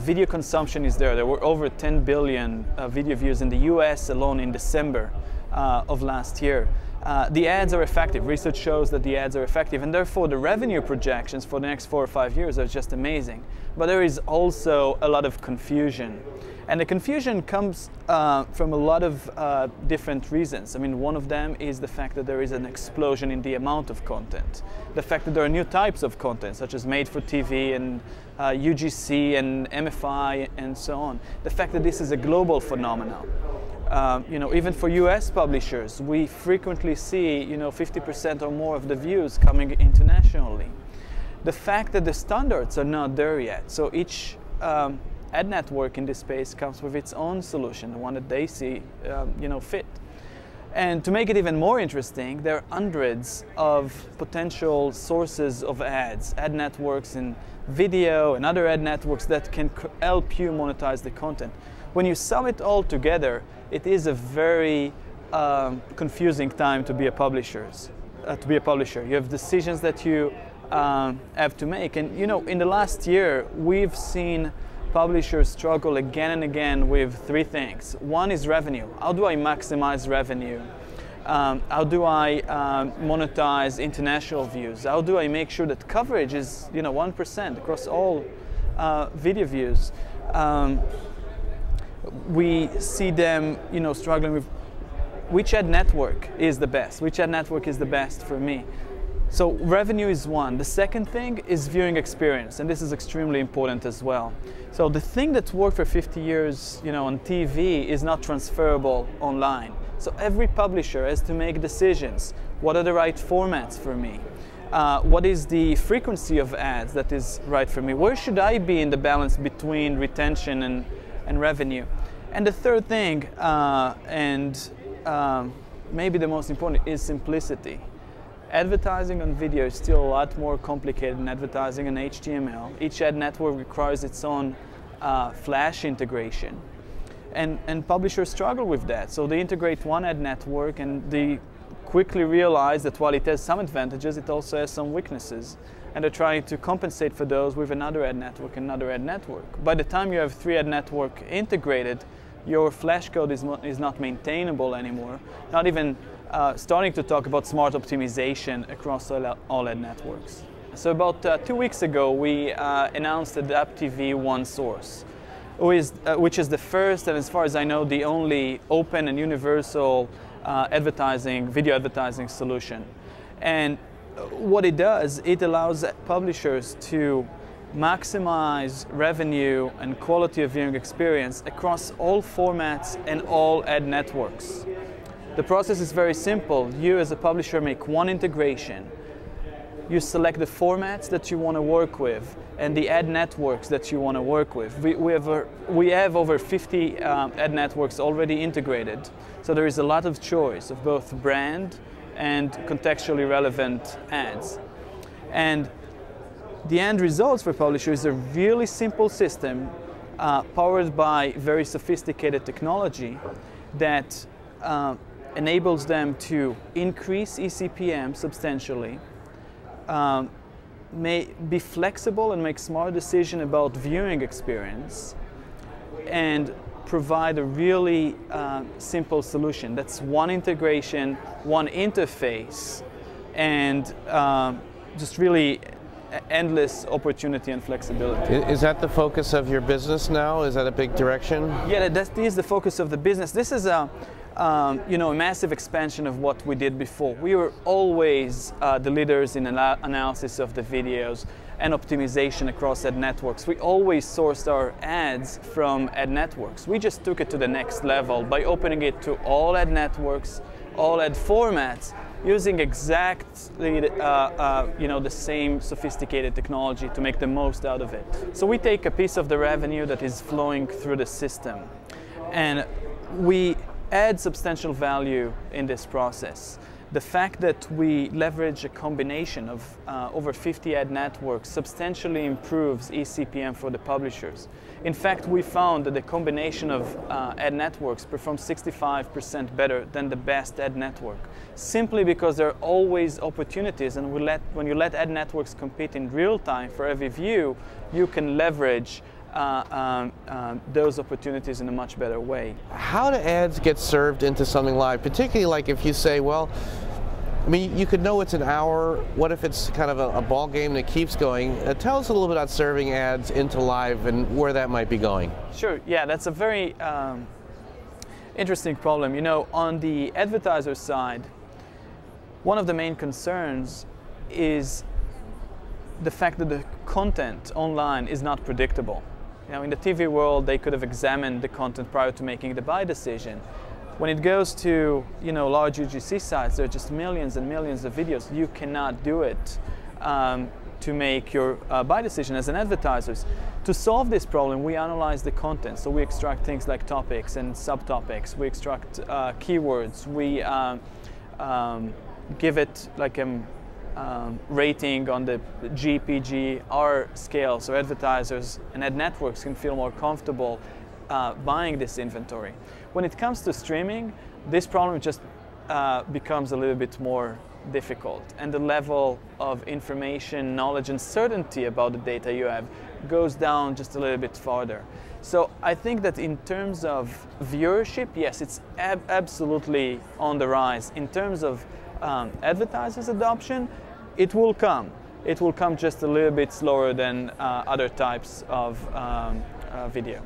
Video consumption is there. There were over 10 billion video views in the US alone in December of last year. The ads are effective. Research shows that the ads are effective, and therefore the revenue projections for the next 4 or 5 years are just amazing. But there is also a lot of confusion. And the confusion comes from a lot of different reasons. I mean, one of them is the fact that there is an explosion in the amount of content. The fact that there are new types of content, such as made for TV and UGC and MFI and so on. The fact that this is a global phenomenon. Even for US publishers, we frequently see 50% or more of the views coming internationally. The fact that the standards are not there yet. So each ad network in this space comes with its own solution, the one that they see fit. And to make it even more interesting, there are hundreds of potential sources of ads, ad networks in video and other ad networks that can help you monetize the content. When you sum it all together, it is a very confusing time to be a publisher. You have decisions that you have to make. And in the last year, we've seen publishers struggle again and again with three things. One is revenue. How do I maximize revenue? How do I monetize international views? How do I make sure that coverage is 1% across all video views? We see them struggling with which ad network is the best? Which ad network is the best for me? So revenue is one. The second thing is viewing experience, and this is extremely important as well. So the thing that worked for 50 years on TV is not transferable online. So every publisher has to make decisions. What are the right formats for me? What is the frequency of ads that is right for me? Where should I be in the balance between retention and revenue? And the third thing, maybe the most important, is simplicity. Advertising on video is still a lot more complicated than advertising on HTML. Each ad network requires its own Flash integration. And publishers struggle with that. So they integrate one ad network and they quickly realize that while it has some advantages, it also has some weaknesses. And they're trying to compensate for those with another ad network, another ad network. By the time you have 3 ad network integrated, your Flash code is not maintainable anymore. Not even starting to talk about smart optimization across all ad networks. So about 2 weeks ago, we announced Adapt TV One Source, which is the first and, as far as I know, the only open and universal video advertising solution. And what it does, it allows publishers to maximize revenue and quality of viewing experience across all formats and all ad networks. The process is very simple. You as a publisher make one integration. You select the formats that you want to work with and the ad networks that you want to work with. We have over 50 ad networks already integrated. So there is a lot of choice of both brand and contextually relevant ads. And the end results for publishers is a really simple system powered by very sophisticated technology that enables them to increase eCPM substantially, may be flexible and make smart decisions about viewing experience, and provide a really simple solution. That's one integration, one interface, and just really endless opportunity and flexibility. Is that the focus of your business now? Is that a big direction? Yeah, that is the focus of the business. This is a massive expansion of what we did before. We were always the leaders in analysis of the videos and optimization across ad networks. We always sourced our ads from ad networks. We just took it to the next level by opening it to all ad networks, all ad formats, using exactly the same sophisticated technology to make the most out of it. So we take a piece of the revenue that is flowing through the system, and we add substantial value in this process. The fact that we leverage a combination of over 50 ad networks substantially improves eCPM for the publishers. In fact, we found that the combination of ad networks performs 65% better than the best ad network, simply because there are always opportunities, and when you let ad networks compete in real time for every view, you can leverage those opportunities in a much better way. How do ads get served into something live? Particularly like if you say, well, I mean, you could know it's an hour. What if it's kind of a ball game that keeps going? Tell us a little bit about serving ads into live and where that might be going. Sure, yeah, that's a very interesting problem. You know, on the advertiser side, one of the main concerns is the fact that the content online is not predictable. You know, in the TV world, they could have examined the content prior to making the buy decision. When it goes to, you know, large UGC sites, there are just millions and millions of videos. You cannot do it to make your buy decision as an advertiser. To solve this problem, we analyze the content. So we extract things like topics and subtopics. We extract keywords. We give it like a rating on the GPG-R scale, so advertisers and ad networks can feel more comfortable buying this inventory. When it comes to streaming, this problem just becomes a little bit more difficult, and the level of information, knowledge, and certainty about the data you have goes down just a little bit farther. So I think that in terms of viewership, yes, it's absolutely on the rise. In terms of advertisers' adoption, it will come. It will come just a little bit slower than other types of video.